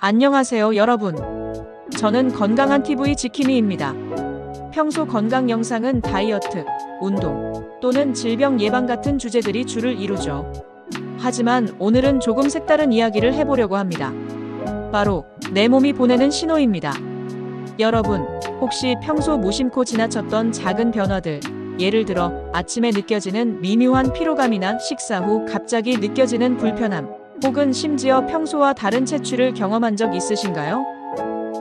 안녕하세요 여러분. 저는 건강한 TV 지킴이입니다. 평소 건강 영상은 다이어트, 운동 또는 질병 예방 같은 주제들이 주를 이루죠. 하지만 오늘은 조금 색다른 이야기를 해보려고 합니다. 바로 내 몸이 보내는 신호입니다. 여러분, 혹시 평소 무심코 지나쳤던 작은 변화들, 예를 들어 아침에 느껴지는 미묘한 피로감이나 식사 후 갑자기 느껴지는 불편함, 혹은 심지어 평소와 다른 체취를 경험한 적 있으신가요?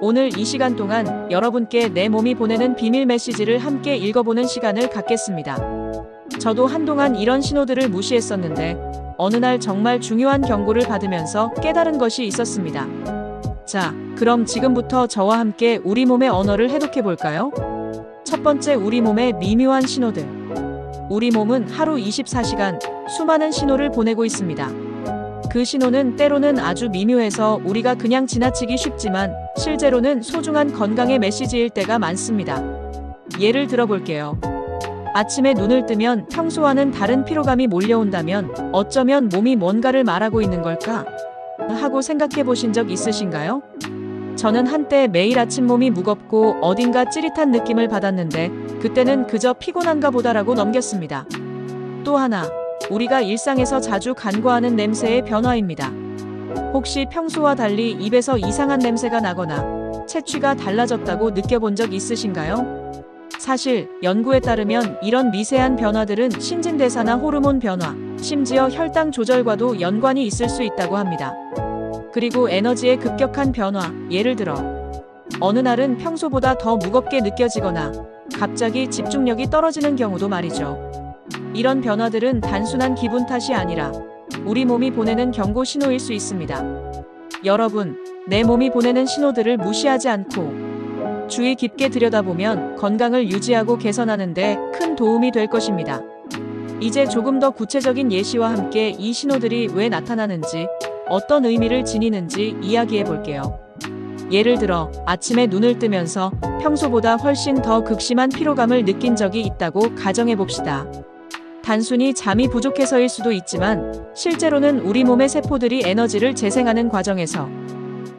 오늘 이 시간 동안 여러분께 내 몸이 보내는 비밀 메시지를 함께 읽어보는 시간을 갖겠습니다. 저도 한동안 이런 신호들을 무시했었는데 어느 날 정말 중요한 경고를 받으면서 깨달은 것이 있었습니다. 자, 그럼 지금부터 저와 함께 우리 몸의 언어를 해독해 볼까요? 첫 번째, 우리 몸의 미묘한 신호들. 우리 몸은 하루 24시간 수많은 신호를 보내고 있습니다. 그 신호는 때로는 아주 미묘해서 우리가 그냥 지나치기 쉽지만 실제로는 소중한 건강의 메시지일 때가 많습니다. 예를 들어볼게요. 아침에 눈을 뜨면 평소와는 다른 피로감이 몰려온다면 어쩌면 몸이 뭔가를 말하고 있는 걸까? 하고 생각해 보신 적 있으신가요? 저는 한때 매일 아침 몸이 무겁고 어딘가 찌릿한 느낌을 받았는데 그때는 그저 피곤한가 보다라고 넘겼습니다. 또 하나, 우리가 일상에서 자주 간과하는 냄새의 변화입니다. 혹시 평소와 달리 입에서 이상한 냄새가 나거나 체취가 달라졌다고 느껴본 적 있으신가요? 사실 연구에 따르면 이런 미세한 변화들은 신진대사나 호르몬 변화, 심지어 혈당 조절과도 연관이 있을 수 있다고 합니다. 그리고 에너지의 급격한 변화, 예를 들어 어느 날은 평소보다 더 무겁게 느껴지거나 갑자기 집중력이 떨어지는 경우도 말이죠. 이런 변화들은 단순한 기분 탓이 아니라 우리 몸이 보내는 경고 신호일 수 있습니다. 여러분, 내 몸이 보내는 신호들을 무시하지 않고 주의 깊게 들여다보면 건강을 유지하고 개선하는 데 큰 도움이 될 것입니다. 이제 조금 더 구체적인 예시와 함께 이 신호들이 왜 나타나는지, 어떤 의미를 지니는지 이야기해 볼게요. 예를 들어 아침에 눈을 뜨면서 평소보다 훨씬 더 극심한 피로감을 느낀 적이 있다고 가정해 봅시다. 단순히 잠이 부족해서일 수도 있지만 실제로는 우리 몸의 세포들이 에너지를 재생하는 과정에서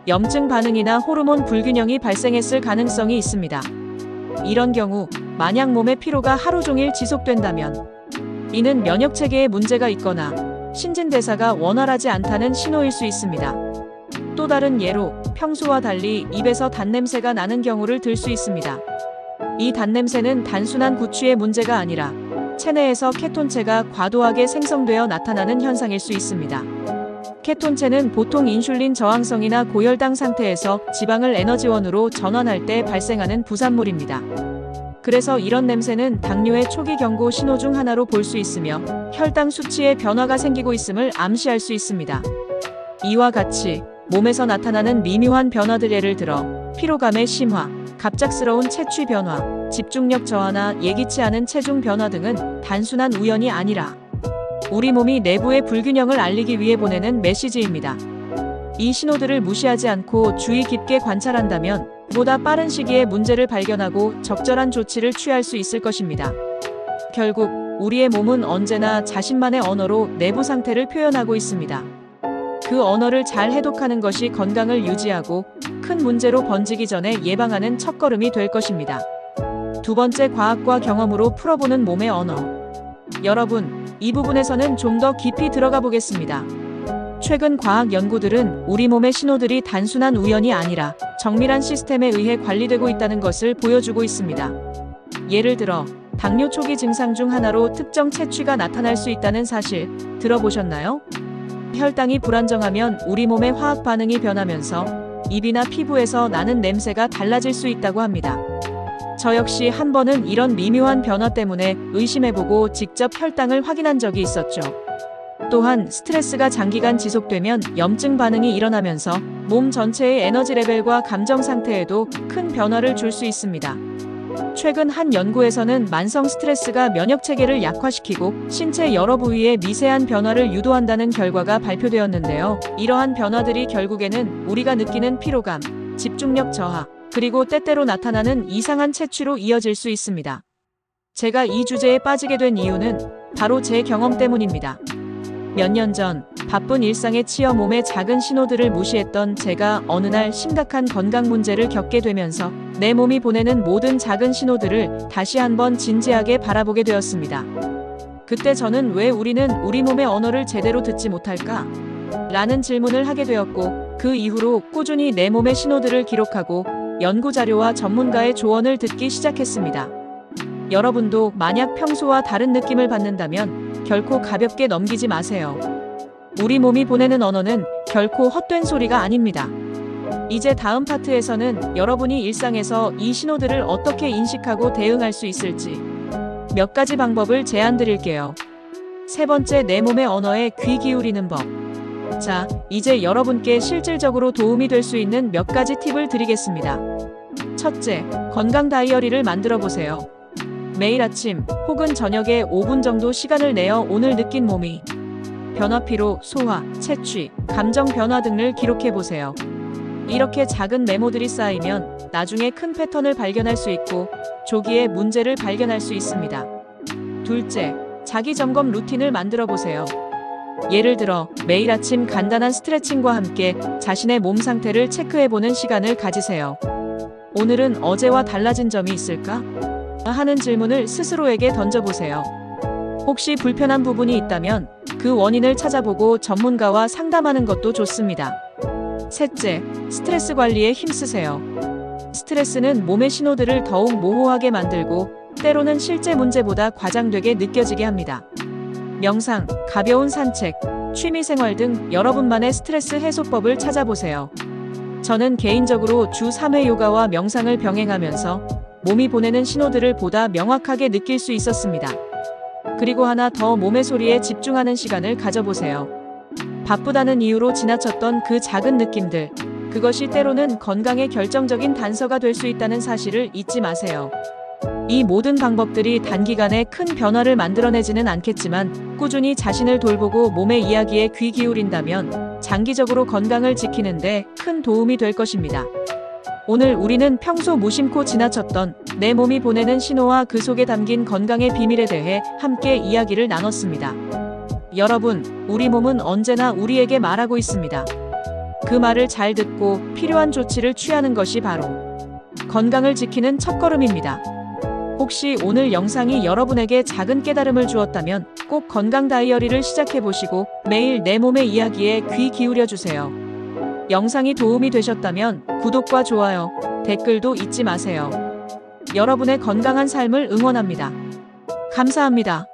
염증 반응이나 호르몬 불균형이 발생했을 가능성이 있습니다. 이런 경우 만약 몸의 피로가 하루 종일 지속된다면 이는 면역 체계에 문제가 있거나 신진대사가 원활하지 않다는 신호일 수 있습니다. 또 다른 예로 평소와 달리 입에서 단냄새가 나는 경우를 들 수 있습니다. 이 단냄새는 단순한 구취의 문제가 아니라 체내에서 케톤체가 과도하게 생성되어 나타나는 현상일 수 있습니다. 케톤체는 보통 인슐린 저항성이나 고혈당 상태에서 지방을 에너지원으로 전환할 때 발생하는 부산물입니다. 그래서 이런 냄새는 당뇨의 초기 경고 신호 중 하나로 볼 수 있으며 혈당 수치에 변화가 생기고 있음을 암시할 수 있습니다. 이와 같이 몸에서 나타나는 미묘한 변화들, 예를 들어 피로감의 심화, 갑작스러운 체취 변화, 집중력 저하나 예기치 않은 체중 변화 등은 단순한 우연이 아니라 우리 몸이 내부의 불균형을 알리기 위해 보내는 메시지입니다. 이 신호들을 무시하지 않고 주의 깊게 관찰한다면 보다 빠른 시기에 문제를 발견하고 적절한 조치를 취할 수 있을 것입니다. 결국 우리의 몸은 언제나 자신만의 언어로 내부 상태를 표현하고 있습니다. 그 언어를 잘 해독하는 것이 건강을 유지하고 큰 문제로 번지기 전에 예방하는 첫걸음이 될 것입니다. 두 번째, 과학과 경험으로 풀어보는 몸의 언어. 여러분, 이 부분에서는 좀 더 깊이 들어가 보겠습니다. 최근 과학 연구들은 우리 몸의 신호들이 단순한 우연이 아니라 정밀한 시스템에 의해 관리되고 있다는 것을 보여주고 있습니다. 예를 들어 당뇨 초기 증상 중 하나로 특정 체취가 나타날 수 있다는 사실 들어보셨나요? 혈당이 불안정하면 우리 몸의 화학 반응이 변하면서 입이나 피부에서 나는 냄새가 달라질 수 있다고 합니다. 저 역시 한 번은 이런 미묘한 변화 때문에 의심해보고 직접 혈당을 확인한 적이 있었죠. 또한 스트레스가 장기간 지속되면 염증 반응이 일어나면서 몸 전체의 에너지 레벨과 감정 상태에도 큰 변화를 줄 수 있습니다. 최근 한 연구에서는 만성 스트레스가 면역 체계를 약화시키고 신체 여러 부위에 미세한 변화를 유도한다는 결과가 발표되었는데요. 이러한 변화들이 결국에는 우리가 느끼는 피로감, 집중력 저하, 그리고 때때로 나타나는 이상한 체취로 이어질 수 있습니다. 제가 이 주제에 빠지게 된 이유는 바로 제 경험 때문입니다. 몇 년 전 바쁜 일상에 치여 몸의 작은 신호들을 무시했던 제가 어느 날 심각한 건강 문제를 겪게 되면서 내 몸이 보내는 모든 작은 신호들을 다시 한번 진지하게 바라보게 되었습니다. 그때 저는 왜 우리는 우리 몸의 언어를 제대로 듣지 못할까? 라는 질문을 하게 되었고, 그 이후로 꾸준히 내 몸의 신호들을 기록하고 연구 자료와 전문가의 조언을 듣기 시작했습니다. 여러분도 만약 평소와 다른 느낌을 받는다면 결코 가볍게 넘기지 마세요. 우리 몸이 보내는 언어는 결코 헛된 소리가 아닙니다. 이제 다음 파트에서는 여러분이 일상에서 이 신호들을 어떻게 인식하고 대응할 수 있을지 몇 가지 방법을 제안 드릴게요. 세 번째, 내 몸의 언어에 귀 기울이는 법. 자, 이제 여러분께 실질적으로 도움이 될 수 있는 몇 가지 팁을 드리겠습니다. 첫째, 건강 다이어리를 만들어 보세요. 매일 아침 혹은 저녁에 5분 정도 시간을 내어 오늘 느낀 몸이 변화, 피로, 소화, 체취, 감정 변화 등을 기록해 보세요. 이렇게 작은 메모들이 쌓이면 나중에 큰 패턴을 발견할 수 있고 조기에 문제를 발견할 수 있습니다. 둘째, 자기 점검 루틴을 만들어 보세요. 예를 들어 매일 아침 간단한 스트레칭과 함께 자신의 몸 상태를 체크해 보는 시간을 가지세요. 오늘은 어제와 달라진 점이 있을까? 하는 질문을 스스로에게 던져보세요. 혹시 불편한 부분이 있다면 그 원인을 찾아보고 전문가와 상담하는 것도 좋습니다. 셋째, 스트레스 관리에 힘쓰세요. 스트레스는 몸의 신호들을 더욱 모호하게 만들고 때로는 실제 문제보다 과장되게 느껴지게 합니다. 명상, 가벼운 산책, 취미생활 등 여러분만의 스트레스 해소법을 찾아보세요. 저는 개인적으로 주 3회 요가와 명상을 병행하면서 몸이 보내는 신호들을 보다 명확하게 느낄 수 있었습니다. 그리고 하나 더, 몸의 소리에 집중하는 시간을 가져보세요. 바쁘다는 이유로 지나쳤던 그 작은 느낌들, 그것이 때로는 건강의 결정적인 단서가 될 수 있다는 사실을 잊지 마세요. 이 모든 방법들이 단기간에 큰 변화를 만들어내지는 않겠지만 꾸준히 자신을 돌보고 몸의 이야기에 귀 기울인다면 장기적으로 건강을 지키는 데 큰 도움이 될 것입니다. 오늘 우리는 평소 무심코 지나쳤던 내 몸이 보내는 신호와 그 속에 담긴 건강의 비밀에 대해 함께 이야기를 나눴습니다. 여러분, 우리 몸은 언제나 우리에게 말하고 있습니다. 그 말을 잘 듣고 필요한 조치를 취하는 것이 바로 건강을 지키는 첫걸음입니다. 혹시 오늘 영상이 여러분에게 작은 깨달음을 주었다면 꼭 건강 다이어리를 시작해보시고 매일 내 몸의 이야기에 귀 기울여주세요. 영상이 도움이 되셨다면 구독과 좋아요, 댓글도 잊지 마세요. 여러분의 건강한 삶을 응원합니다. 감사합니다.